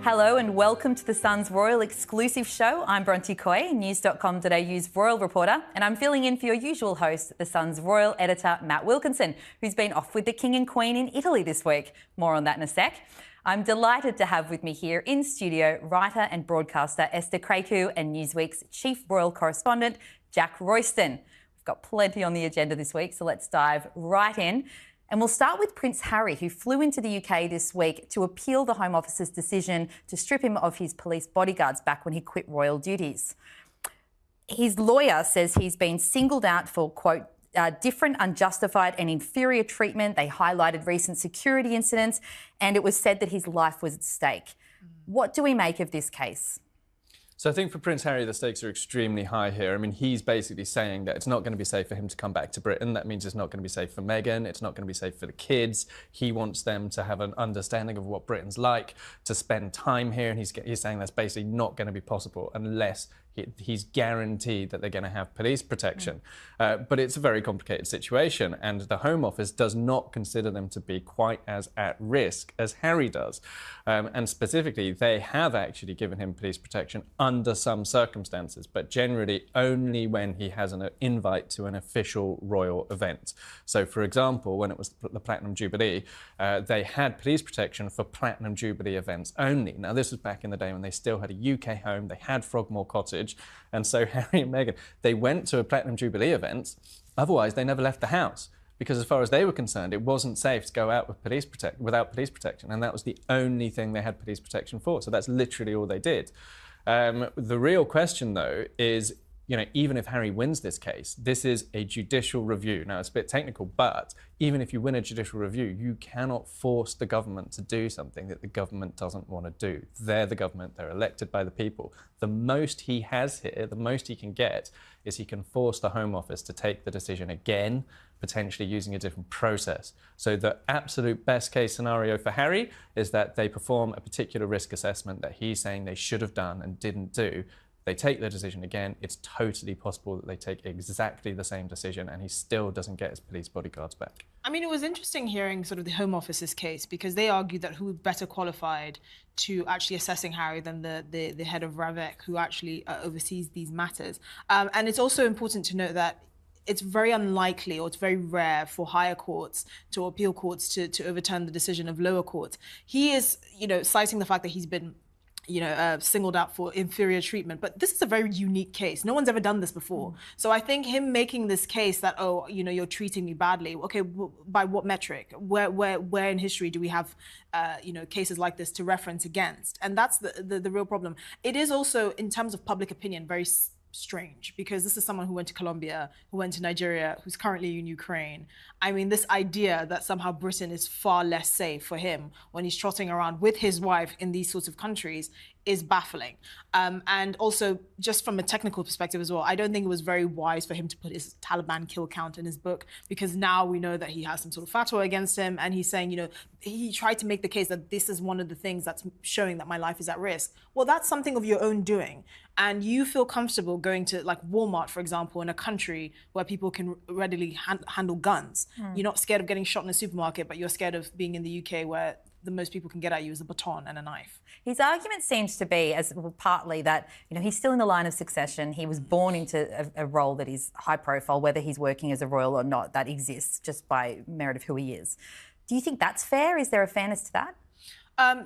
Hello and welcome to The Sun's Royal exclusive show. I'm Bronte Coy, news.com.au's royal reporter, and I'm filling in for your usual host, The Sun's royal editor, Matt Wilkinson, who's been off with the King and Queen in Italy this week. More on that in a sec. I'm delighted to have with me here in studio writer and broadcaster Esther Krakue and Newsweek's chief royal correspondent, Jack Royston. We've got plenty on the agenda this week, so let's dive right in. And we'll start with Prince Harry, who flew into the UK this week to appeal the Home Office's decision to strip him of his police bodyguards back when he quit royal duties. His lawyer says he's been singled out for, quote, different, unjustified and inferior treatment. They highlighted recent security incidents and it was said that his life was at stake. What do we make of this case? So I think for Prince Harry, the stakes are extremely high here. I mean, he's basically saying that it's not going to be safe for him to come back to Britain. That means it's not going to be safe for Meghan. It's not going to be safe for the kids. He wants them to have an understanding of what Britain's like, to spend time here. And he's saying that's basically not going to be possible unless he's guaranteed that they're going to have police protection. But it's a very complicated situation. And the Home Office does not consider them to be quite as at risk as Harry does. And specifically, they have actually given him police protection under some circumstances, but generally only when he has an invite to an official royal event. So, for example, when it was the Platinum Jubilee, they had police protection for Platinum Jubilee events only. Now, this was back in the day when they still had a UK home, they had Frogmore Cottage, and so Harry and Meghan, they went to a Platinum Jubilee event, otherwise they never left the house. Because as far as they were concerned, it wasn't safe to go out with without police protection, and that was the only thing they had police protection for. So that's literally all they did. The real question, though, is, even if Harry wins this case, this is a judicial review. Now, it's a bit technical, but even if you win a judicial review, you cannot force the government to do something that the government doesn't want to do. They're the government, they're elected by the people. The most he has here, the most he can get, is he can force the Home Office to take the decision again, potentially using a different process. So the absolute best case scenario for Harry is that they perform a particular risk assessment that he's saying they should have done and didn't do. They take the decision again. It's totally possible that they take exactly the same decision and he still doesn't get his police bodyguards back. I mean, it was interesting hearing sort of the Home Office's case, because they argued that who better qualified to actually assessing Harry than the head of RAVEC, who actually oversees these matters. And it's also important to note that it's very unlikely, or it's very rare, for higher courts to appeal courts to overturn the decision of lower courts. He is, citing the fact that he's been singled out for inferior treatment. But this is a very unique case. No one's ever done this before. So I think him making this case that, you're treating me badly. Okay, by what metric? Where in history do we have, cases like this to reference against? And that's the real problem. It is also, in terms of public opinion, very strange, because this is someone who went to Colombia, who went to Nigeria, who's currently in Ukraine. I mean, this idea that somehow Britain is far less safe for him when he's trotting around with his wife in these sorts of countries is baffling. And also, just from a technical perspective as well, I don't think it was very wise for him to put his Taliban kill count in his book, because now we know that he has some sort of fatwa against him, and he's saying, he tried to make the case that this is one of the things that's showing that my life is at risk. Well, that's something of your own doing. And you feel comfortable going to, like, Walmart, for example, in a country where people can readily handle guns. You're not scared of getting shot in a supermarket, but you're scared of being in the UK, where the most people can get at you is a baton and a knife. His argument seems to be, partly that, he's still in the line of succession. He was born into a role that is high profile, whether he's working as a royal or not, that exists just by merit of who he is. Do you think that's fair? Is there a fairness to that?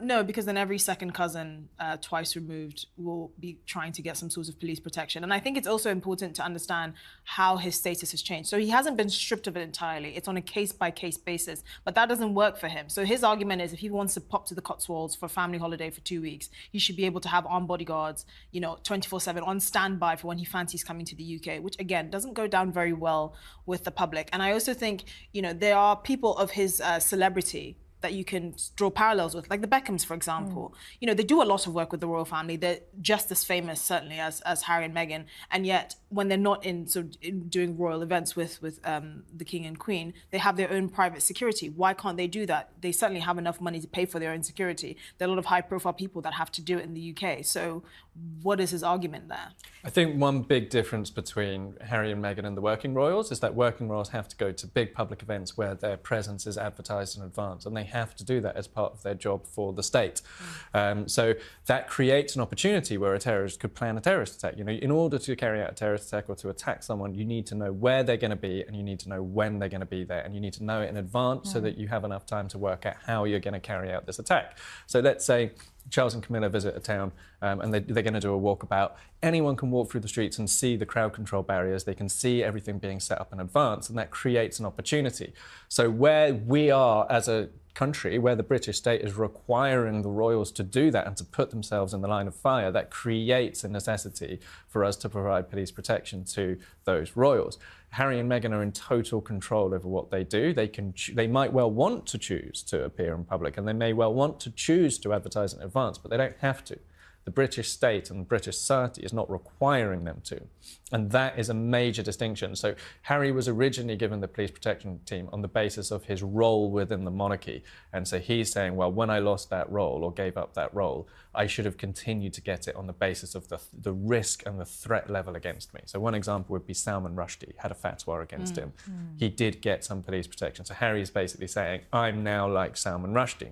No, because then every second cousin, twice removed, will be trying to get some sort of police protection. And I think it's also important to understand how his status has changed. So he hasn't been stripped of it entirely. It's on a case-by-case basis, but that doesn't work for him. So his argument is, if he wants to pop to the Cotswolds for a family holiday for 2 weeks, he should be able to have armed bodyguards, 24/7 on standby for when he fancies coming to the UK, which again doesn't go down very well with the public. And I also think, there are people of his celebrity that you can draw parallels with, like the Beckhams, for example. They do a lot of work with the royal family. They're just as famous, certainly, as Harry and Meghan. And yet, when they're not in doing royal events with the King and Queen, they have their own private security. Why can't they do that? They certainly have enough money to pay for their own security. There are a lot of high-profile people that have to do it in the UK. So what is his argument there? I think one big difference between Harry and Meghan and the working royals is that working royals have to go to big public events where their presence is advertised in advance, and they have to do that as part of their job for the state. So that creates an opportunity where a terrorist could plan a terrorist attack. You know, in order to carry out a terrorist attack or to attack someone, you need to know where they're going to be, and you need to know when they're going to be there, and you need to know it in advance so that you have enough time to work out how you're going to carry out this attack. So let's say Charles and Camilla visit a town and they're going to do a walkabout. Anyone can walk through the streets and see the crowd control barriers. They can see everything being set up in advance, and that creates an opportunity. So where we are as a country, where the British state is requiring the royals to do that and to put themselves in the line of fire, that creates a necessity for us to provide police protection to those royals. Harry and Meghan are in total control over what they do. They might well want to choose to appear in public, and they may well want to choose to advertise in advance, but they don't have to. The British state and British society is not requiring them to. And that is a major distinction. So Harry was originally given the police protection team on the basis of his role within the monarchy. And so he's saying, well, when I lost that role or gave up that role, I should have continued to get it on the basis of the risk and the threat level against me. So one example would be Salman Rushdie had a fatwa against him. He did get some police protection. So Harry is basically saying, I'm now like Salman Rushdie.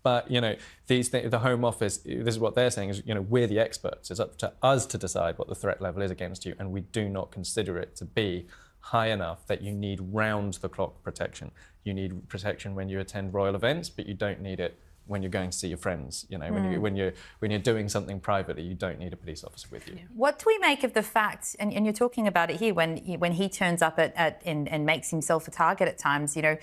But, you know, the Home Office, this is what they're saying, is, you know, we're the experts. It's up to us to decide what the threat level is against you, and we do not consider it to be high enough that you need round-the-clock protection. You need protection when you attend royal events, but you don't need it when you're going to see your friends. You know, when you're doing something privately, you don't need a police officer with you. What do we make of the fact, and you're talking about it here, when he turns up and makes himself a target at times, you know,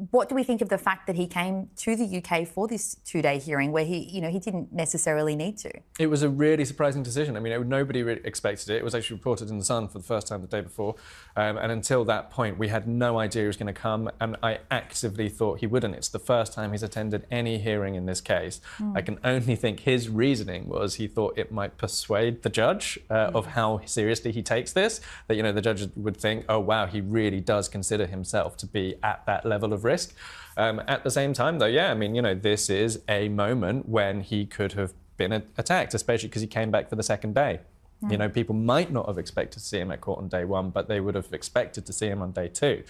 what do we think of the fact that he came to the UK for this two-day hearing where he didn't necessarily need to? It was a really surprising decision. I mean, nobody really expected it. It was actually reported in The Sun for the first time the day before. And until that point, we had no idea he was going to come. And I actively thought he wouldn't. It's the first time he's attended any hearing in this case. I can only think his reasoning was he thought it might persuade the judge of how seriously he takes this. That, you know, the judge would think, oh, wow, he really does consider himself to be at that level of risk. At the same time, though, yeah, I mean, you know, this is a moment when he could have been attacked, especially because he came back for the second day. You know, people might not have expected to see him at court on day one, but they would have expected to see him on day two.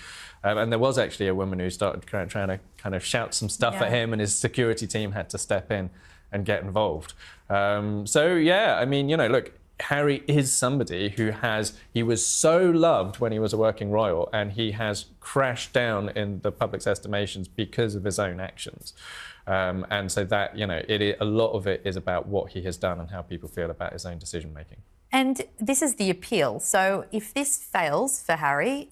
And there was actually a woman who started trying to kind of shout some stuff at him, and his security team had to step in and get involved. So, yeah, I mean, you know, look, Harry is somebody he was so loved when he was a working royal, and he has crashed down in the public's estimations because of his own actions. And so that, you know, a lot of it is about what he has done and how people feel about his own decision making. And this is the appeal. So if this fails for Harry,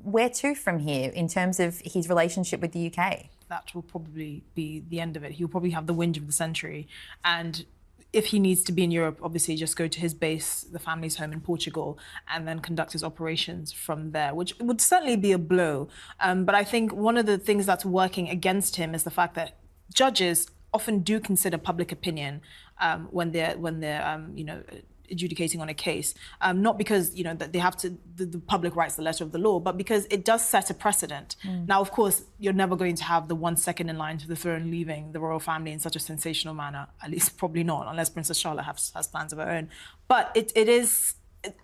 where to from here in terms of his relationship with the UK? That will probably be the end of it. He'll probably have the whinge of the century. And if he needs to be in Europe, obviously just go to his base, the family's home in Portugal, and then conduct his operations from there, which would certainly be a blow. But I think one of the things that's working against him is the fact that judges often do consider public opinion when they're you know, adjudicating on a case, not because, you know, that they have to, the public writes the letter of the law, but because it does set a precedent. Now, of course, you're never going to have the 1 second in line to the throne leaving the royal family in such a sensational manner, at least probably not, unless Princess Charlotte has plans of her own. But it is,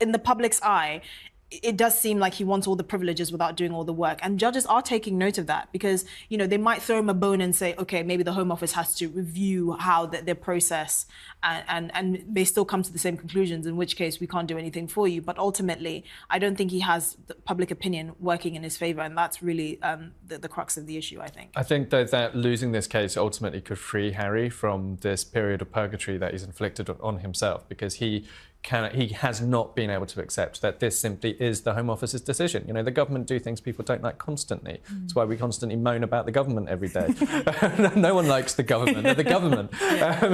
in the public's eye, it does seem like he wants all the privileges without doing all the work. And judges are taking note of that because, you know, they might throw him a bone and say, OK, maybe the Home Office has to review how their process and they still come to the same conclusions, in which case we can't do anything for you. But ultimately, I don't think he has the public opinion working in his favour. And that's really the crux of the issue, I think. I think, though, that losing this case ultimately could free Harry from this period of purgatory that he's inflicted on himself, because he has not been able to accept that this simply is the Home Office's decision. You know, the government do things people don't like constantly. That's why we constantly moan about the government every day. No one likes the government. They're the government.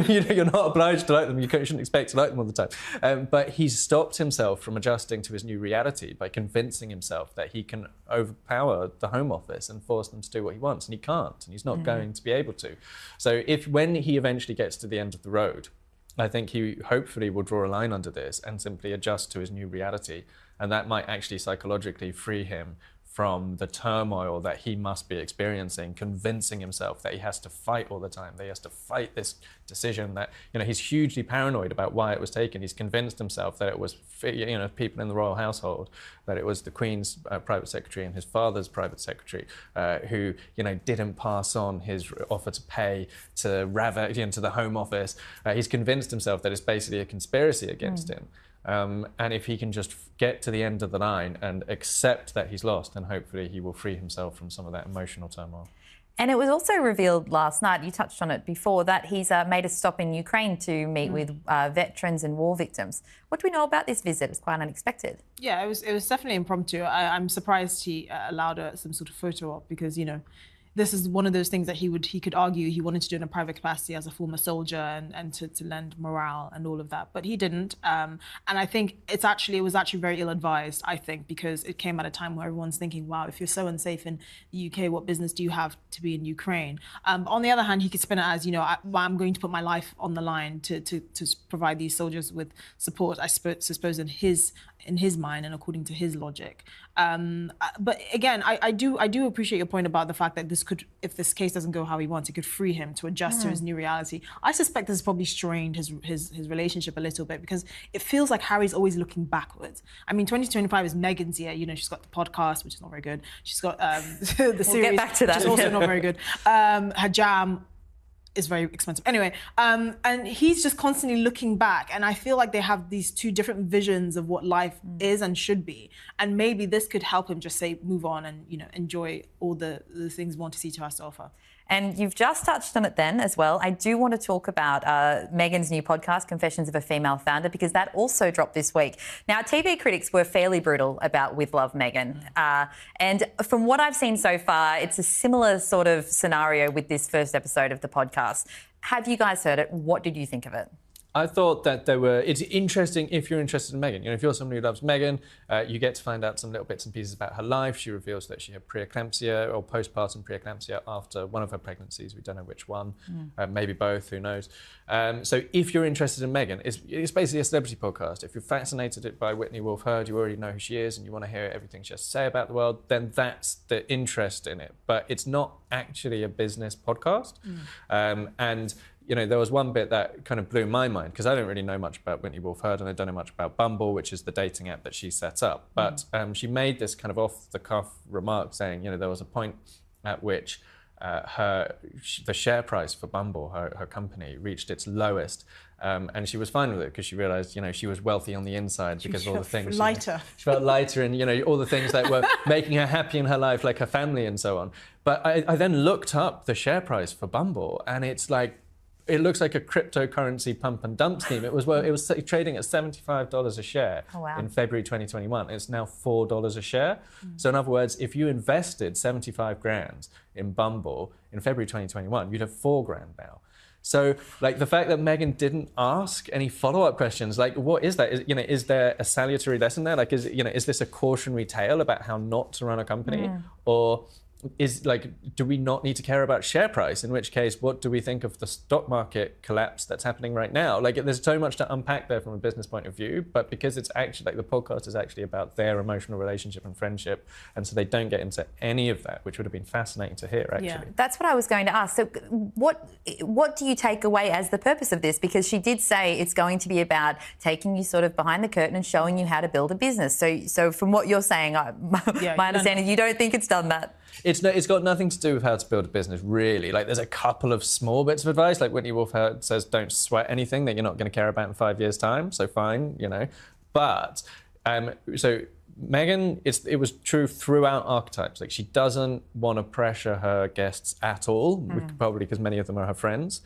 You know, you're not obliged to like them. You shouldn't expect to like them all the time. But he's stopped himself from adjusting to his new reality by convincing himself that he can overpower the Home Office and force them to do what he wants, and he can't, and he's not going to be able to. So when he eventually gets to the end of the road, I think he hopefully will draw a line under this and simply adjust to his new reality. And that might actually psychologically free him from the turmoil that he must be experiencing, convincing himself that he has to fight all the time, that he has to fight this decision, that, you know, he's hugely paranoid about why it was taken. He's convinced himself that it was, you know, people in the royal household, that it was the Queen's private secretary and his father's private secretary who, you know, didn't pass on his offer to pay to Ravek, you know, to the Home Office. He's convinced himself that it's basically a conspiracy against him. And if he can just get to the end of the line and accept that he's lost, then hopefully he will free himself from some of that emotional turmoil. And it was also revealed last night, you touched on it before, that he's made a stop in Ukraine to meet with veterans and war victims. What do we know about this visit? It's quite unexpected. Yeah, it was definitely impromptu. I'm surprised he allowed some sort of photo op because, you know, this is one of those things that he could argue he wanted to do in a private capacity as a former soldier and to lend morale and all of that, but he didn't. And I think it was actually very ill-advised, I think, because it came at a time where everyone's thinking, wow, if you're so unsafe in the UK, what business do you have to be in Ukraine? On the other hand, he could spin it as, you know, I'm going to put my life on the line to provide these soldiers with support, I suppose in his mind and according to his logic. But again, I do appreciate your point about the fact that if this case doesn't go how he wants, it could free him to adjust to his new reality. I suspect this has probably strained his relationship a little bit because it feels like Harry's always looking backwards. I mean, 2025 is Meghan's year. You know, she's got the podcast, which is not very good. She's got the series, we'll get back to that. which is also not very good. Her jam is very expensive. Anyway, and he's just constantly looking back. And I feel like they have these two different visions of what life is and should be. And maybe this could help him just say, move on and, you know, enjoy all the things Fantasy has to offer. And you've just touched on it then as well. I do want to talk about Meghan's new podcast, Confessions of a Female Founder, because that also dropped this week. Now, TV critics were fairly brutal about With Love Meghan. And from what I've seen so far, it's a similar sort of scenario with this first episode of the podcast. Have you guys heard it? What did you think of it? I thought that it's interesting if you're interested in Meghan. You know, if you're somebody who loves Meghan, you get to find out some little bits and pieces about her life. She reveals that she had preeclampsia or postpartum preeclampsia after one of her pregnancies. We don't know which one, maybe both, who knows. So if you're interested in Meghan, it's basically a celebrity podcast. If you're fascinated by Whitney Wolfe Herd, you already know who she is and you want to hear everything she has to say about the world, then that's the interest in it. But it's not actually a business podcast. And you know, there was one bit that kind of blew my mind because I don't really know much about Whitney Wolfe Herd and I don't know much about Bumble, which is the dating app that she set up. But she made this kind of off-the-cuff remark saying, you know, there was a point at which the share price for Bumble, her company, reached its lowest. And she was fine with it because she realised, you know, she was wealthy on the inside because of all the things. Lighter. She felt lighter and, you know, all the things that were making her happy in her life, like her family and so on. But I then looked up the share price for Bumble and it's like, it looks like a cryptocurrency pump and dump scheme. It was trading at $75 a share in February 2021. It's now $4 a share. So in other words, if you invested 75 grand in Bumble in February 2021, you'd have 4 grand now. So, like, the fact that Meghan didn't ask any follow-up questions, like, what is that? Is there a salutary lesson there? Like, is this a cautionary tale about how not to run a company, or do we not need to care about share price? In which case, what do we think of the stock market collapse that's happening right now? Like, there's so much to unpack there from a business point of view, but because it's actually, like, the podcast is actually about their emotional relationship and friendship, and so they don't get into any of that, which would have been fascinating to hear, actually. Yeah, that's what I was going to ask. So what do you take away as the purpose of this? Because she did say it's going to be about taking you sort of behind the curtain and showing you how to build a business. So from what you're saying, my understanding, you don't think it's done that? It's got nothing to do with how to build a business, really. Like, there's a couple of small bits of advice. Like, Whitney Wolfe Herd says, don't sweat anything that you're not going to care about in 5 years' time. So fine, you know. But, so Meghan, it was true throughout archetypes. Like, she doesn't want to pressure her guests at all, probably because many of them are her friends.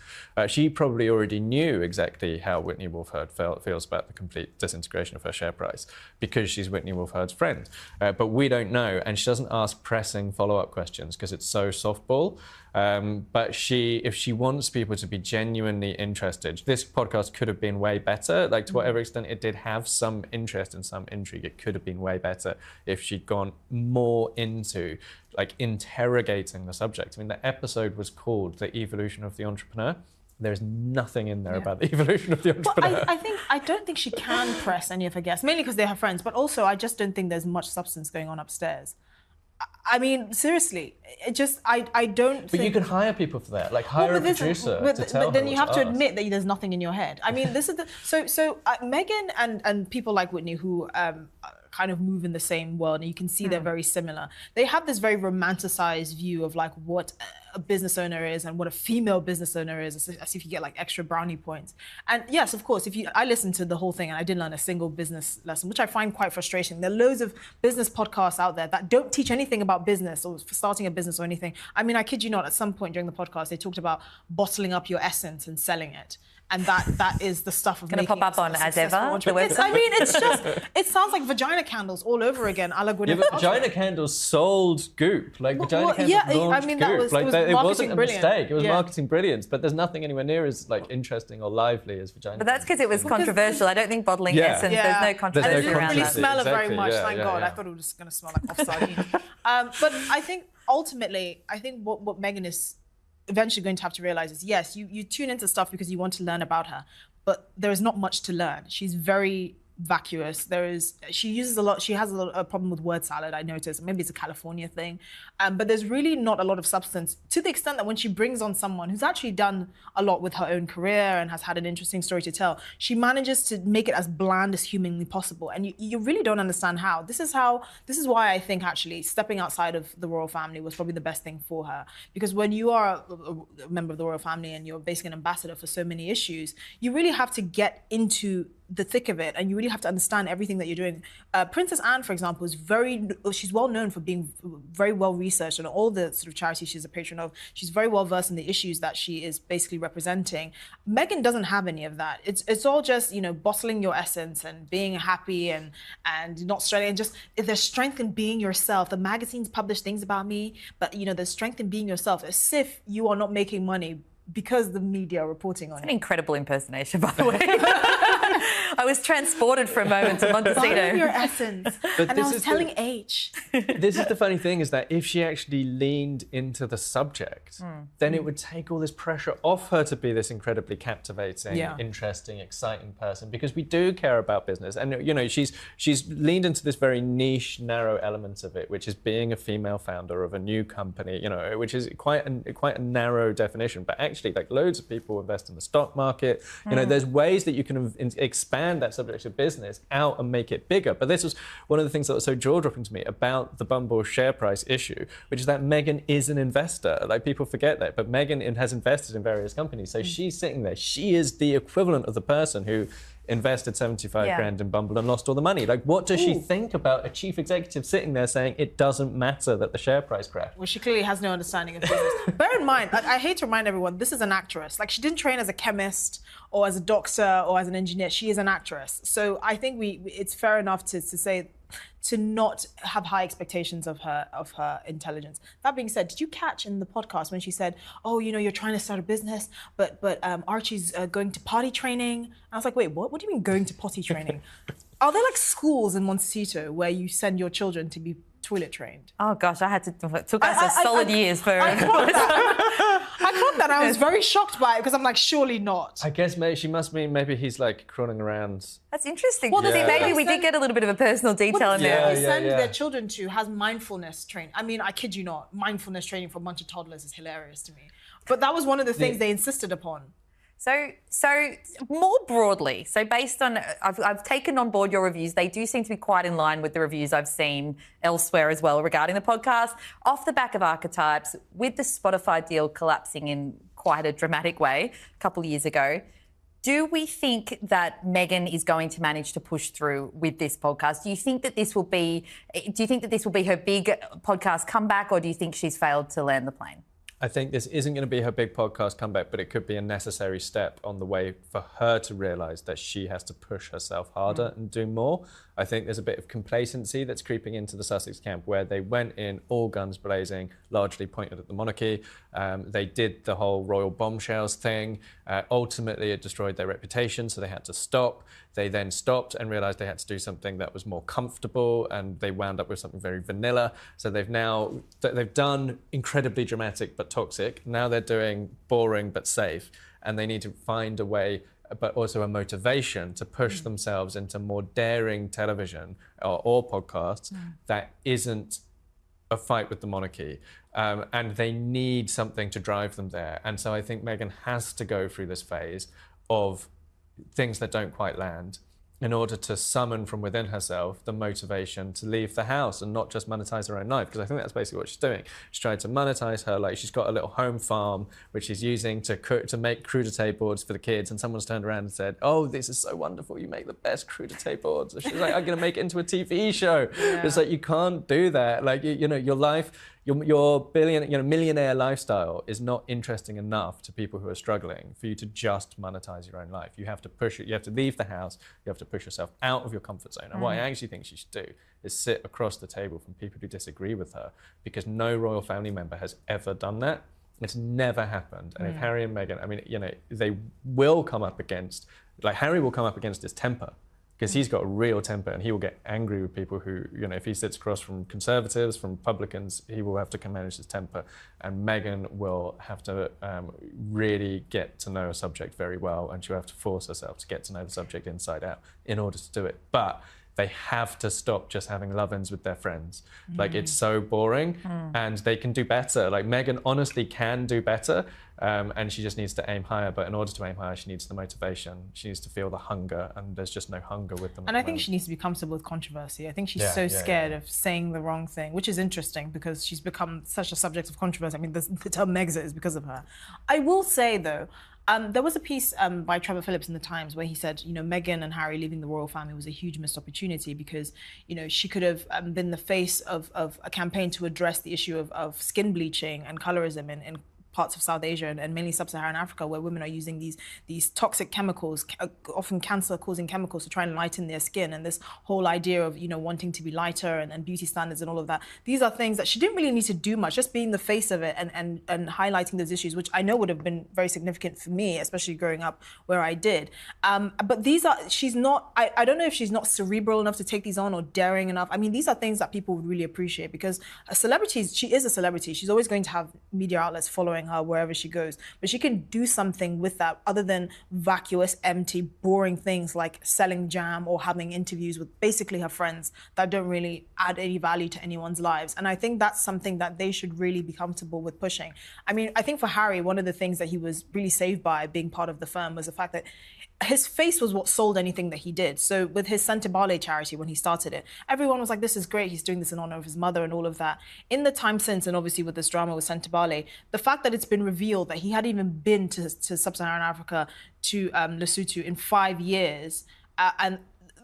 She probably already knew exactly how Whitney Wolfe Herd feels about the complete disintegration of her share price because she's Whitney Wolfe Herd's friend. But we don't know, and she doesn't ask pressing follow-up questions because it's so softball. But if she wants people to be genuinely interested, this podcast could have been way better. Like, to whatever extent it did have some interest and some intrigue, it could have been way better if she'd gone more into, like, interrogating the subject. I mean, the episode was called The Evolution of the Entrepreneur. There's nothing in there about the evolution of the entrepreneur. Well, I don't think she can press any of her guests, mainly because they're her friends, but also I just don't think there's much substance going on upstairs. I mean, seriously, it just, I don't But think... you could hire people for that, like hire a producer to tell But then her you what have to ask. admit that there's nothing in your head. I mean, this is the... So Meghan and people like Whitney who kind of move in the same world, and you can see they're very similar. They have this very romanticized view of like what a business owner is and what a female business owner is, as if you get like extra brownie points. And yes, of course, I listened to the whole thing and I didn't learn a single business lesson, which I find quite frustrating. There are loads of business podcasts out there that don't teach anything about business or starting a business or anything. I mean, I kid you not, at some point during the podcast, they talked about bottling up your essence and selling it. And that is the stuff of going to pop up on As Ever, the website. I mean, it's just, it sounds like vagina candles all over again, a la Gwyneth. Yeah, but vagina candles sold Goop. Like vagina candles launched I mean, Goop. it wasn't a brilliant. mistake. It was marketing brilliance. But there's nothing anywhere near as like interesting or lively as vagina. But that's because it was controversial. I don't think bottling essence. There's no controversy around that. It didn't really smell it very much. Thank God. Yeah. I thought it was going to smell like offside. But I think ultimately, what Meghan is eventually going to have to realize is, yes, you tune into stuff because you want to learn about her, but there is not much to learn. She's very vacuous. She has a problem with word salad, I noticed. Maybe it's a California thing. But there's really not a lot of substance, to the extent that when she brings on someone who's actually done a lot with her own career and has had an interesting story to tell, she manages to make it as bland as humanly possible. And you really don't understand how. This is why I think actually stepping outside of the royal family was probably the best thing for her. Because when you are a member of the royal family and you're basically an ambassador for so many issues, you really have to get into the thick of it, and you really have to understand everything that you're doing. Princess Anne, for example, she's well known for being very well researched on all the sort of charities she's a patron of. She's very well versed in the issues that she is basically representing. Meghan doesn't have any of that. It's all just, bottling your essence and being happy and not struggling, and just there's strength in being yourself. The magazines publish things about me, but there's strength in being yourself, as if you are not making money because the media are reporting on it. An incredible impersonation, by the way. I was transported for a moment to Montecito. Bottling your essence. And I was telling H. This is the funny thing, is that if she actually leaned into the subject, then it would take all this pressure off her to be this incredibly captivating, interesting, exciting person, because we do care about business. And, she's leaned into this very niche, narrow element of it, which is being a female founder of a new company, which is quite a narrow definition. But actually, like, loads of people invest in the stock market. There's ways that you can expand that subject of business out and make it bigger. But this was one of the things that was so jaw-dropping to me about the Bumble share price issue, which is that Meghan is an investor. Like, people forget that, but Meghan has invested in various companies. So she's sitting there. She is the equivalent of the person who invested 75 grand in Bumble and lost all the money. Like, what does she think about a chief executive sitting there saying it doesn't matter that the share price crashed? Well, she clearly has no understanding of business. Bear in mind, I hate to remind everyone, this is an actress. Like, she didn't train as a chemist or as a doctor or as an engineer. She is an actress. So I think it's fair enough to say, to not have high expectations of her intelligence. That being said, did you catch in the podcast when she said, "Oh, you're trying to start a business, but Archie's going to potty training"? And I was like, "Wait, what? What do you mean going to potty training? Are there like schools in Montecito where you send your children to be toilet trained?" Oh gosh, it took us a solid years for. I clocked that. I was very shocked by it because I'm like, surely not. I guess she must mean maybe he's like crawling around. That's interesting. Well, maybe we did get a little bit of a personal detail in there. They send their children to has mindfulness training. I mean, I kid you not, mindfulness training for a bunch of toddlers is hilarious to me. But that was one of the things they insisted upon. So more broadly, so based on, I've taken on board your reviews. They do seem to be quite in line with the reviews I've seen elsewhere as well regarding the podcast. Off the back of archetypes, with the Spotify deal collapsing in quite a dramatic way a couple of years ago, do we think that Meghan is going to manage to push through with this podcast? Do you think that this will be her big podcast comeback, or do you think she's failed to land the plane? I think this isn't going to be her big podcast comeback, but it could be a necessary step on the way for her to realise that she has to push herself harder and do more. I think there's a bit of complacency that's creeping into the Sussex camp, where they went in all guns blazing, largely pointed at the monarchy. They did the whole royal bombshells thing. Ultimately, it destroyed their reputation, so they had to stop. They then stopped and realised they had to do something that was more comfortable, and they wound up with something very vanilla. So they've done incredibly dramatic but toxic. Now they're doing boring but safe, and they need to find a way, but also a motivation to push themselves into more daring television or podcasts that isn't a fight with the monarchy, and they need something to drive them there. And so I think Meghan has to go through this phase of things that don't quite land in order to summon from within herself the motivation to leave the house and not just monetize her own life, because I think that's basically what she's doing. She's trying to monetize her, like she's got a little home farm which she's using to cook, to make crudité boards for the kids, and someone's turned around and said, oh, this is so wonderful, you make the best crudité boards. So she's like, I'm gonna make it into a TV show. Yeah. It's like, you can't do that. Like, you know, your life, your millionaire lifestyle is not interesting enough to people who are struggling for you to just monetize your own life. You have to push it. You have to leave the house. You have to push yourself out of your comfort zone. And what I actually think she should do is sit across the table from people who disagree with her, because no royal family member has ever done that. It's never happened. And if Harry and Meghan, I mean, you know, they will come up against, like Harry will come up against his temper, because he's got a real temper and he will get angry with people who, you know, if he sits across from Conservatives, from Republicans, he will have to manage his temper. And Meghan will have to really get to know a subject very well, and she'll have to force herself to get to know the subject inside out in order to do it. But they have to stop just having love-ins with their friends. Like, it's so boring, and they can do better. Like, Meghan honestly can do better, and she just needs to aim higher. But in order to aim higher, she needs the motivation. She needs to feel the hunger, and there's just no hunger with them. And I think she needs to be comfortable with controversy. I think she's so scared of saying the wrong thing, which is interesting because she's become such a subject of controversy. I mean, the term Megxit is because of her. I will say, though, there was a piece by Trevor Phillips in the Times where he said, you know, Meghan and Harry leaving the royal family was a huge missed opportunity, because, you know, she could have been the face of a campaign to address the issue of skin bleaching and colorism in parts of South Asia and mainly sub-Saharan Africa, where women are using these toxic chemicals, often cancer-causing chemicals, to try and lighten their skin. And this whole idea of, you know, wanting to be lighter and beauty standards and all of that. These are things that she didn't really need to do much, just being the face of it and highlighting those issues, which I know would have been very significant for me, especially growing up where I did. But these are, she's not, I don't know if she's not cerebral enough to take these on or daring enough. I mean, these are things that people would really appreciate, because a celebrity, she is a celebrity. She's always going to have media outlets following her wherever she goes, but she can do something with that other than vacuous, empty, boring things like selling jam or having interviews with basically her friends that don't really add any value to anyone's lives. And I think that's something that they should really be comfortable with pushing. I mean, I think for Harry, one of the things that he was really saved by being part of the firm was the fact that his face was what sold anything that he did. So with his Sentebale charity, when he started it, everyone was like, this is great, he's doing this in honor of his mother and all of that. In the time since, and obviously with this drama with Sentebale, the fact that it's been revealed that he hadn't even been to sub-Saharan Africa, to Lesotho in 5 years, and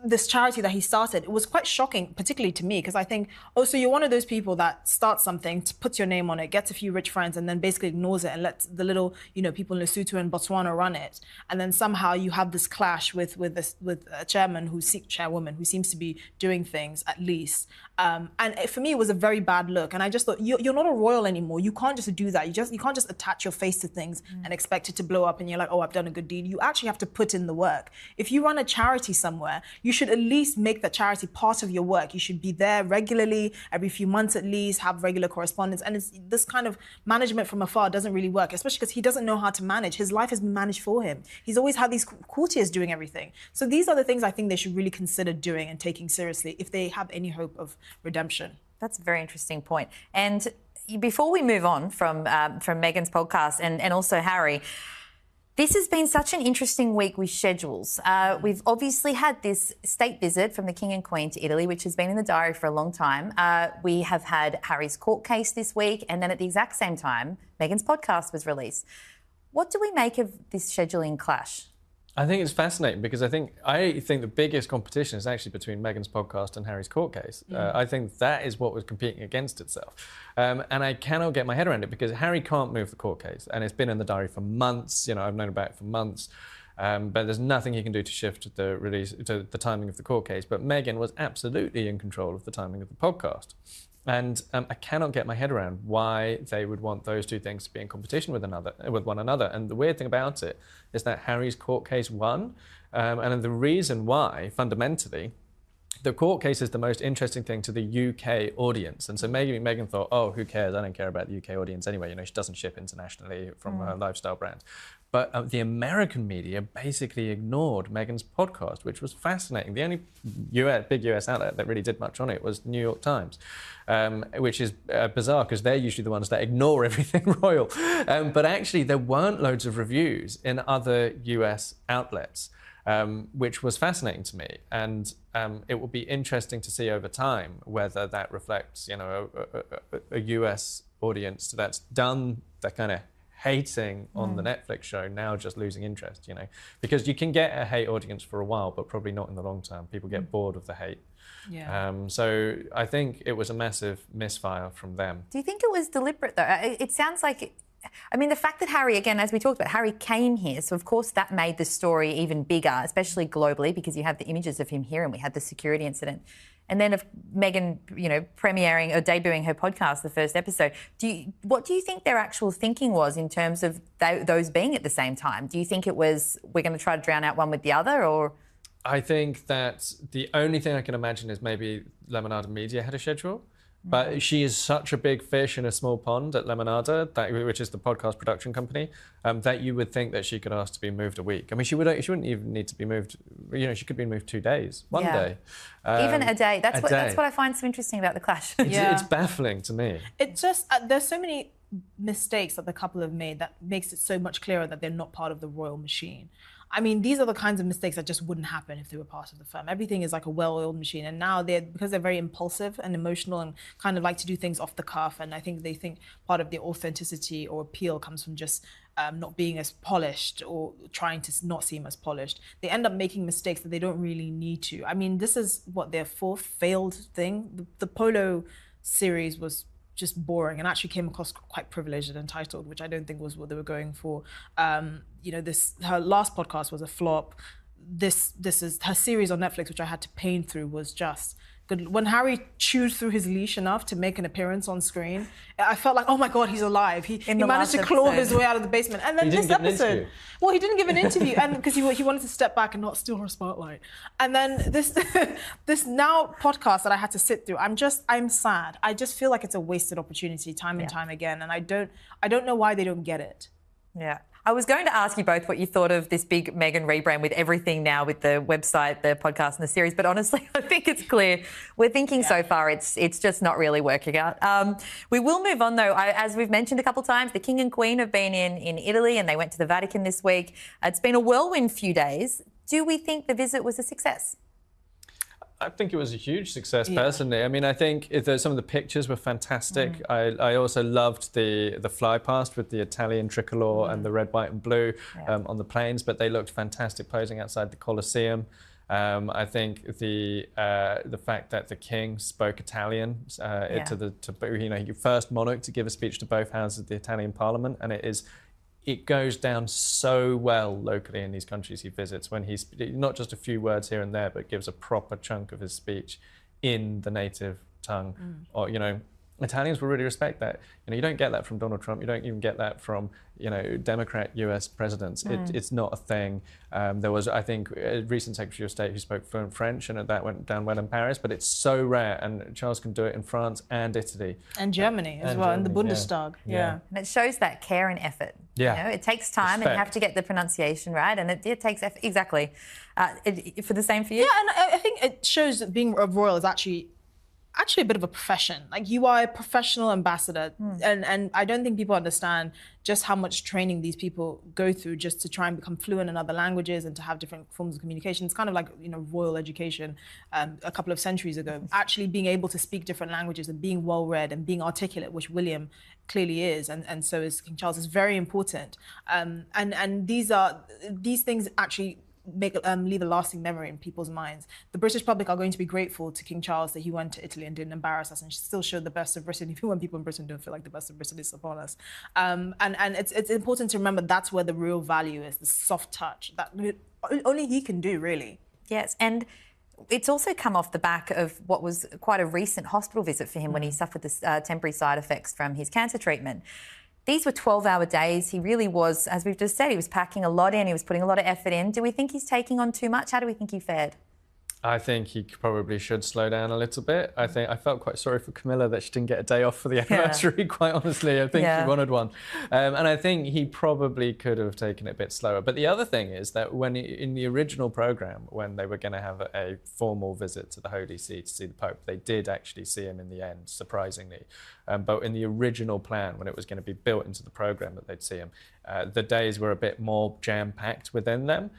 this charity that he started, it was quite shocking, particularly to me, because I think, oh, so you're one of those people that starts something, puts your name on it, gets a few rich friends, and then basically ignores it and lets the little, you know, people in Lesotho and Botswana run it. And then somehow you have this clash with a chairwoman who seems to be doing things, at least. And for me, it was a very bad look. And I just thought, you're not a royal anymore. You can't just do that. You can't just attach your face to things and expect it to blow up and you're like, oh, I've done a good deed. You actually have to put in the work. If you run a charity somewhere, you should at least make that charity part of your work. You should be there regularly, every few months at least, have regular correspondence. And this kind of management from afar doesn't really work, especially because he doesn't know how to manage. His life has been managed for him. He's always had these courtiers doing everything. So these are the things I think they should really consider doing and taking seriously if they have any hope of redemption. That's a very interesting point. And before we move on from Meghan's podcast and also Harry, this has been such an interesting week with schedules. We've obviously had this state visit from the King and Queen to Italy, which has been in the diary for a long time. We have had Harry's court case this week, and then at the exact same time, Meghan's podcast was released. What do we make of this scheduling clash? I think it's fascinating because I think the biggest competition is actually between Meghan's podcast and Harry's court case. I think that is what was competing against itself. And I cannot get my head around it because Harry can't move the court case and it's been in the diary for months. You know, I've known about it for months. But there's nothing he can do to shift the release to the timing of the court case. But Meghan was absolutely in control of the timing of the podcast. And I cannot get my head around why they would want those two things to be in competition with one another. And the weird thing about it is that Harry's court case won. And the reason why, fundamentally, the court case is the most interesting thing to the UK audience. And so Meghan thought, oh, who cares? I don't care about the UK audience anyway. You know, she doesn't ship internationally from her lifestyle brand. But the American media basically ignored Meghan's podcast, which was fascinating. The only big US outlet that really did much on it was New York Times, which is bizarre because they're usually the ones that ignore everything royal. But actually, there weren't loads of reviews in other US outlets, which was fascinating to me. And it will be interesting to see over time whether that reflects, you know, a US audience that's done that kind of hating on the Netflix show, now just losing interest, you know, because you can get a hate audience for a while, but probably not in the long term. People get bored of the hate. Yeah. So I think it was a massive misfire from them. Do you think it was deliberate though? It sounds like, I mean, the fact that Harry, again, as we talked about, Harry came here, so of course that made the story even bigger, especially globally, because you have the images of him here and we had the security incident. And then of Meghan, you know, premiering or debuting her podcast, the first episode. What do you think their actual thinking was in terms of those being at the same time? Do you think it was, we're going to try to drown out one with the other, or? I think that the only thing I can imagine is maybe Lemonade Media had a schedule. But she is such a big fish in a small pond at Lemonade, which is the podcast production company, that you would think that she could ask to be moved a week. I mean, she wouldn't even need to be moved. You know, she could be moved 2 days, one day, even a day. That's what I find so interesting about the clash. It's baffling to me. It just there's so many mistakes that the couple have made that makes it so much clearer that they're not part of the royal machine. I mean, these are the kinds of mistakes that just wouldn't happen if they were part of the firm. Everything is like a well-oiled machine. And now because they're very impulsive and emotional and kind of like to do things off the cuff. And I think they think part of the authenticity or appeal comes from just not being as polished or trying to not seem as polished. They end up making mistakes that they don't really need to. I mean, this is their fourth failed thing. The Polo series was just boring and actually came across quite privileged and entitled, which I don't think was what they were going for. You know, her last podcast was a flop. This is her series on Netflix, which I had to pain through, was just good. When Harry chewed through his leash enough to make an appearance on screen, I felt like, oh my God, he's alive. He managed to claw his way out of the basement. And then this episode, well, he didn't give an interview, and because he wanted to step back and not steal her spotlight. And then this this now podcast that I had to sit through, I'm sad. I just feel like it's a wasted opportunity time and time again, and I don't know why they don't get it. Yeah. I was going to ask you both what you thought of this big Meghan rebrand with everything now, with the website, the podcast and the series. But honestly, I think it's clear. We're thinking so far it's just not really working out. We will move on, though. As we've mentioned a couple of times, the King and Queen have been in Italy and they went to the Vatican this week. It's been a whirlwind few days. Do we think the visit was a success? I think it was a huge success, personally. I mean, I think some of the pictures were fantastic. I also loved the fly past with the Italian tricolour and the red, white and blue on the planes, but they looked fantastic posing outside the Colosseum. I think the fact that the king spoke Italian to first monarch to give a speech to both houses of the Italian Parliament, and it goes down so well locally in these countries he visits when he's not just a few words here and there, but gives a proper chunk of his speech in the native tongue. Or, you know, Italians will really respect that. You know, you don't get that from Donald Trump. You don't even get that from, you know, Democrat US presidents. It's not a thing. There was, I think, a recent Secretary of State who spoke fluent French, and that went down well in Paris, but it's so rare, and Charles can do it in France and Italy. And Germany as well, and the Bundestag. Yeah. And it shows that care and effort. Yeah. You know, it takes time and you have to get the pronunciation right, and it takes effort. Exactly. For the same for you? Yeah, and I think it shows that being a royal is actually a bit of a profession. Like, you are a professional ambassador, and I don't think people understand just how much training these people go through just to try and become fluent in other languages and to have different forms of communication. It's kind of like, you know, royal education a couple of centuries ago. Actually being able to speak different languages and being well-read and being articulate, which William clearly is, and so is King Charles, is very important. And these things actually leave a lasting memory in people's minds. The British public are going to be grateful to King Charles that he went to Italy and didn't embarrass us and still showed the best of Britain, even when people in Britain don't feel like the best of Britain is upon us. And it's important to remember that's where the real value is, the soft touch that only he can do, really. Yes, and it's also come off the back of what was quite a recent hospital visit for him when he suffered the temporary side effects from his cancer treatment. These were 12-hour days. He really was, as we've just said, he was packing a lot in. He was putting a lot of effort in. Do we think he's taking on too much? How do we think he fared? I think he probably should slow down a little bit. I felt quite sorry for Camilla that she didn't get a day off for the anniversary, quite honestly. I think she wanted one. And I think he probably could have taken it a bit slower. But the other thing is that in the original programme, when they were going to have a formal visit to the Holy See to see the Pope, they did actually see him in the end, surprisingly. But in the original plan, when it was going to be built into the programme that they'd see him, the days were a bit more jam-packed within them.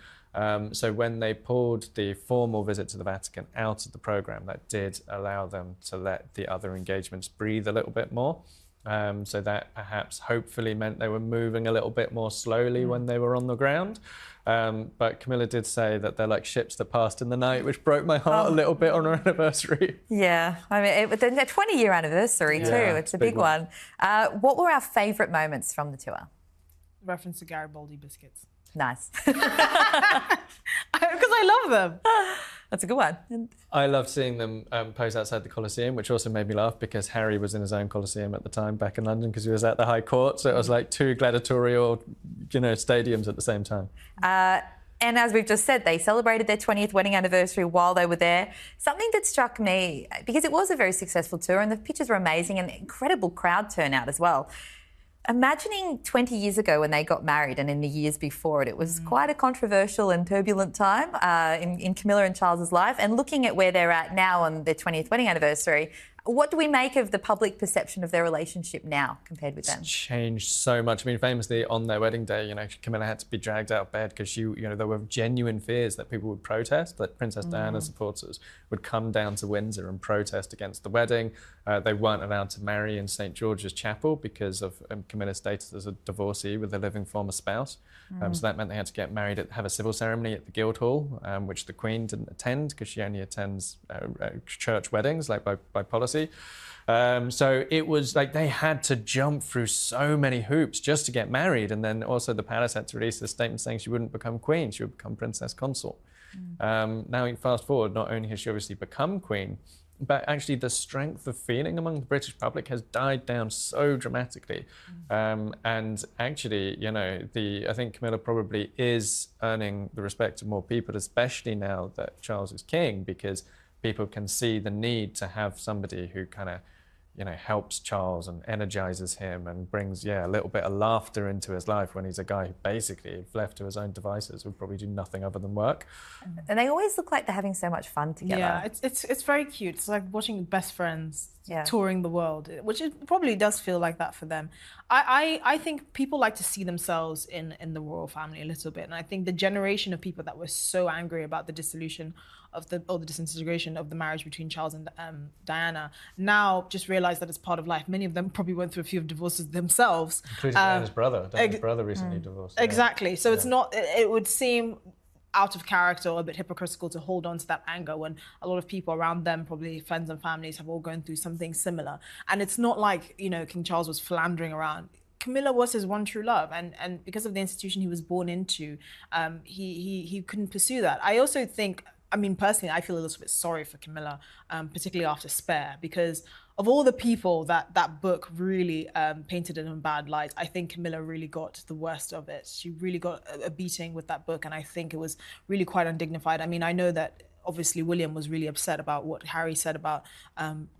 So when they pulled the formal visit to the Vatican out of the programme, that did allow them to let the other engagements breathe a little bit more. So that perhaps hopefully meant they were moving a little bit more slowly when they were on the ground. But Camilla did say that they're like ships that passed in the night, which broke my heart a little bit on her anniversary. Yeah, I mean, the 20-year anniversary too. It's a big one. What were our favourite moments from the tour? Reference to Garibaldi biscuits. Nice. Because I love them. That's a good one. I loved seeing them pose outside the Colosseum, which also made me laugh because Harry was in his own Colosseum at the time back in London because he was at the High Court. So it was like two gladiatorial, stadiums at the same time. And as we've just said, they celebrated their 20th wedding anniversary while they were there. Something that struck me, because it was a very successful tour and the pictures were amazing and incredible crowd turnout as well. Imagining 20 years ago when they got married and in the years before it, it was quite a controversial and turbulent time in Camilla and Charles's life. And looking at where they're at now on their 20th wedding anniversary, what do we make of the public perception of their relationship now compared with then? It's changed so much. I mean, famously on their wedding day, Camilla had to be dragged out of bed because there were genuine fears that people would protest, that Princess Diana supporters would come down to Windsor and protest against the wedding. They weren't allowed to marry in St. George's Chapel because of Camilla's status as a divorcee with a living former spouse. So that meant they had to get married, have a civil ceremony at the Guildhall, which the Queen didn't attend because she only attends church weddings, like by policy. So it was like they had to jump through so many hoops just to get married. And then also the palace had to release a statement saying she wouldn't become queen, she would become princess consort. Now you fast forward, not only has she obviously become queen, but actually the strength of feeling among the British public has died down so dramatically. And actually, I think Camilla probably is earning the respect of more people, especially now that Charles is king, because people can see the need to have somebody who kind of, helps Charles and energizes him and brings, a little bit of laughter into his life when he's a guy who basically, if left to his own devices, would probably do nothing other than work. And they always look like they're having so much fun together. Yeah, it's very cute. It's like watching best friends touring the world, which it probably does feel like that for them. I think people like to see themselves in the royal family a little bit. And I think the generation of people that were so angry about the dissolution of the disintegration of the marriage between Charles and Diana now just realize that it's part of life. Many of them probably went through a few divorces themselves. Including Diana's brother. Diana's brother recently divorced. Exactly. So it's not, it would seem out of character or a bit hypocritical to hold on to that anger when a lot of people around them, probably friends and families, have all gone through something similar. And it's not like, King Charles was philandering around. Camilla was his one true love, and because of the institution he was born into, he couldn't pursue that. I also think, personally, I feel a little bit sorry for Camilla, particularly after Spare, because of all the people that book really painted in a bad light, I think Camilla really got the worst of it. She really got a beating with that book, and I think it was really quite undignified. I know that obviously William was really upset about what Harry said about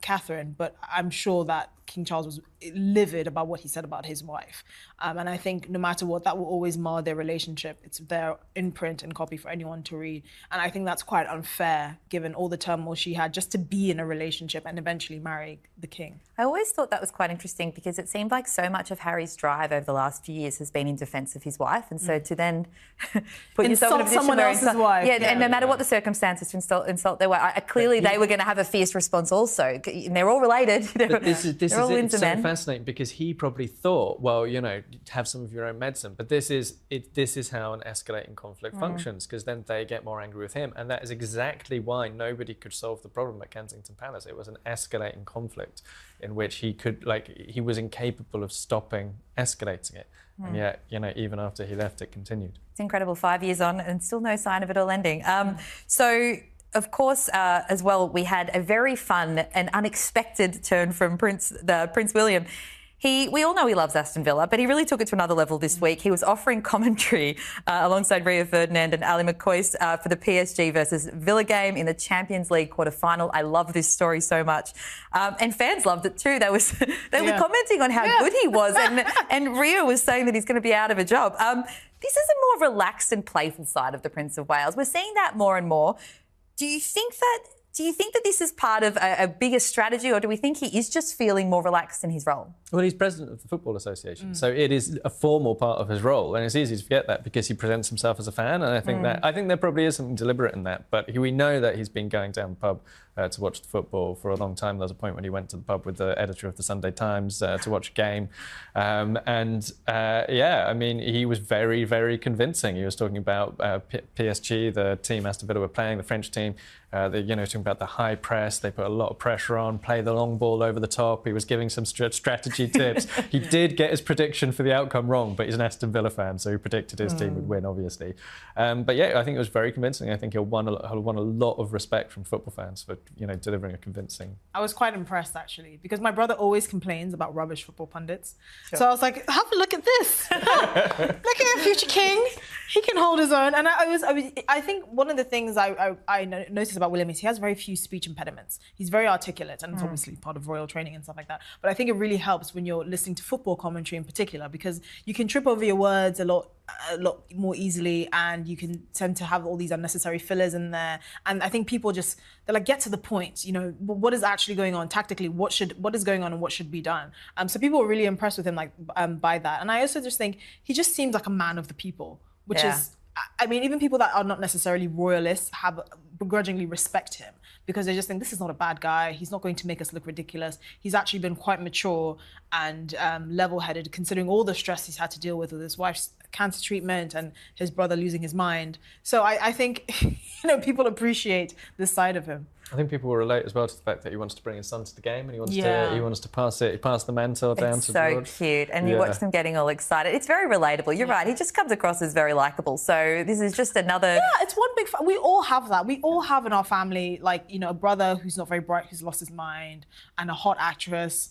Catherine, but I'm sure that King Charles was livid about what he said about his wife. And I think no matter what, that will always mar their relationship. It's there in print and copy for anyone to read. And I think that's quite unfair, given all the turmoil she had just to be in a relationship and eventually marry the king. I always thought that was quite interesting because it seemed like so much of Harry's drive over the last few years has been in defence of his wife. And so to then put yourself in a position someone where else's wife. Yeah, and no matter what the circumstances, to insult their wife. Clearly they were going to have a fierce response also. And they're all related. This is so fascinating because he probably thought, well, have some of your own medicine. But this is how an escalating conflict functions, because then they get more angry with him. And that is exactly why nobody could solve the problem at Kensington Palace. It was an escalating conflict in which he was incapable of stopping escalating it. And yet, even after he left, it continued. It's incredible, 5 years on and still no sign of it all ending. So, of course, as well, we had a very fun and unexpected turn from Prince William. We all know he loves Aston Villa, but he really took it to another level this week. He was offering commentary alongside Rio Ferdinand and Ali McCoy for the PSG versus Villa game in the Champions League quarter-final. I love this story so much. And fans loved it too. They were commenting on how good he was, and Rio was saying that he's going to be out of a job. This is a more relaxed and playful side of the Prince of Wales. We're seeing that more and more. Do you think that this is part of a bigger strategy, or do we think he is just feeling more relaxed in his role? Well, he's president of the Football Association, so it is a formal part of his role, and it's easy to forget that because he presents himself as a fan, and I think there probably is something deliberate in that. But we know that he's been going down the pub to watch the football for a long time. There was a point when he went to the pub with the editor of the Sunday Times to watch a game, I mean, he was very, very convincing. He was talking about PSG, the team Aston Villa were playing, the French team. Talking about the high press, they put a lot of pressure on, play the long ball over the top. He was giving some strategy tips. He did get his prediction for the outcome wrong, but he's an Aston Villa fan, so he predicted his team would win, obviously. But yeah, I think it was very convincing. I think he'll won a lot of respect from football fans for delivering a convincing. I was quite impressed actually, because my brother always complains about rubbish football pundits. Sure. So I was like, have a look at this. Look at future king. He can hold his own. And I think one of the things I noticed about William is he has very few speech impediments. He's very articulate, and it's obviously part of royal training and stuff like that. But I think it really helps when you're listening to football commentary in particular, because you can trip over your words a lot more easily, and you can tend to have all these unnecessary fillers in there. And I think people they're like, get to the point. What is actually going on tactically? What is going on and what should be done? So people were really impressed with him by that. And I also just think he just seems like a man of the people, which is, I mean, even people that are not necessarily royalists begrudgingly respect him, because they just think this is not a bad guy. He's not going to make us look ridiculous. He's actually been quite mature and level-headed, considering all the stress he's had to deal with his wife's cancer treatment and his brother losing his mind. So I think people appreciate this side of him. I think people will relate as well to the fact that he wants to bring his son to the game, and he wants to pass the mantle down to George. So cute, and you watch them getting all excited. It's very relatable. You're right. He just comes across as very likable. So this is just another. Yeah, it's one big. We all have that. We all have in our family, a brother who's not very bright, who's lost his mind, and a hot actress.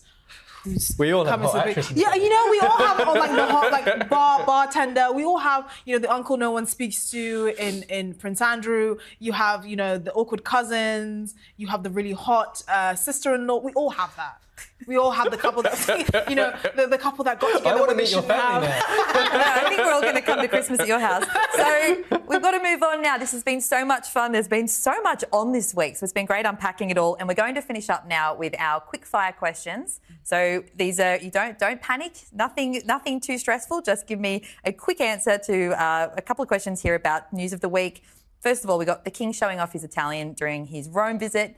We all have hot actresses. Yeah, we all have the hot bartender. We all have the uncle no one speaks to in Prince Andrew. You have the awkward cousins. You have the really hot sister-in-law. We all have that. We all have the couple that the couple that got together. I want to meet your family now. I think we're all going to come to Christmas at your house. So we've got to move on now. This has been so much fun. There's been so much on this week, so it's been great unpacking it all. And we're going to finish up now with our quick fire questions. So these are don't panic. Nothing too stressful. Just give me a quick answer to a couple of questions here about news of the week. First of all, we got the King showing off his Italian during his Rome visit.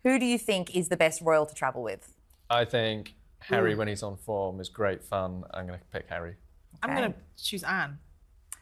Who do you think is the best royal to travel with? I think Harry, when he's on form, is great fun. I'm going to pick Harry. Okay. I'm going to choose Anne.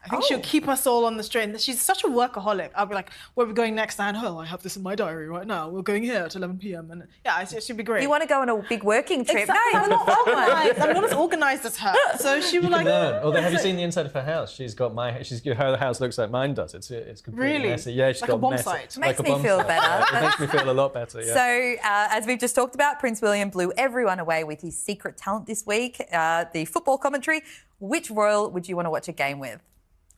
I think she'll keep us all on the straight. She's such a workaholic. I'll be like, where are we going next, Anne? Oh, I have this in my diary right now. We're going here at 11 p.m. And yeah, it should be great. You want to go on a big working trip? Exactly. No, I'm not organised. I'm not as organised as her. So she will like. Although, have you seen the inside of her house? She's got her house looks like mine does. It's completely really messy. Yeah, she's like got a bomb messy. site. Makes me feel better. It makes me feel a lot better. Yeah. So, as we've just talked about, Prince William blew everyone away with his secret talent this week. The football commentary. Which royal would you want to watch a game with?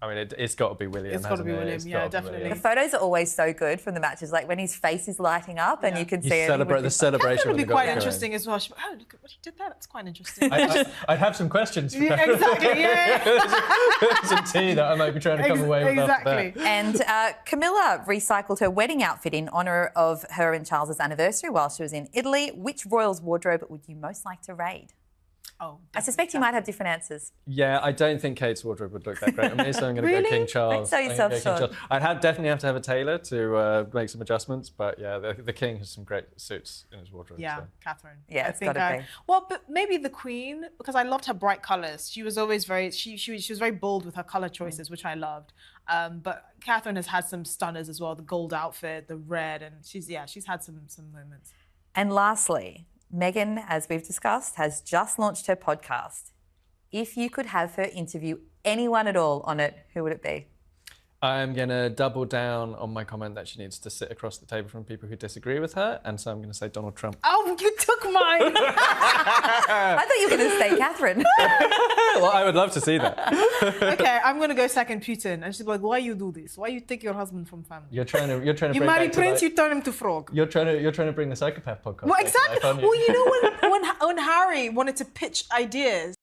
I mean, it's got to be William. It's got to be William, yeah, definitely. The photos are always so good from the matches, like when his face is lighting up and you can see it. The celebration Catherine would be quite interesting as well. She'd be, oh, look at what he did there. That's quite interesting. I'd have some questions. Yeah, exactly, yeah. Some tea that I might be trying to come away with. Exactly. And Camilla recycled her wedding outfit in honour of her and Charles's anniversary while she was in Italy. Which royal's wardrobe would you most like to raid? Oh, I suspect you might have different answers. Yeah, I don't think Kate's wardrobe would look that great. I'm going to go King Charles. Don't sell yourself short. I'd definitely have to have a tailor to make some adjustments, but yeah, the King has some great suits in his wardrobe. Yeah, so. Catherine. Yeah, it's got to be. Well, but maybe the Queen, because I loved her bright colours. She was always she was very bold with her colour choices, which I loved. But Catherine has had some stunners as well, the gold outfit, the red, and she's had some moments. And lastly, Meghan, as we've discussed, has just launched her podcast. If you could have her interview anyone at all on it, who would it be? I'm going to double down on my comment that she needs to sit across the table from people who disagree with her, and so I'm going to say Donald Trump. Oh, you did took mine. I thought you were going to say Catherine. Well, I would love to see that. Okay, I'm gonna go second Putin, and she's like, "Why you do this? Why you take your husband from family? You're trying to You bring marry back to Prince, life- you turn him to frog." You're trying to bring the psychopath podcast. Well, back to life, exactly. aren't you? Well, you know when Harry wanted to pitch ideas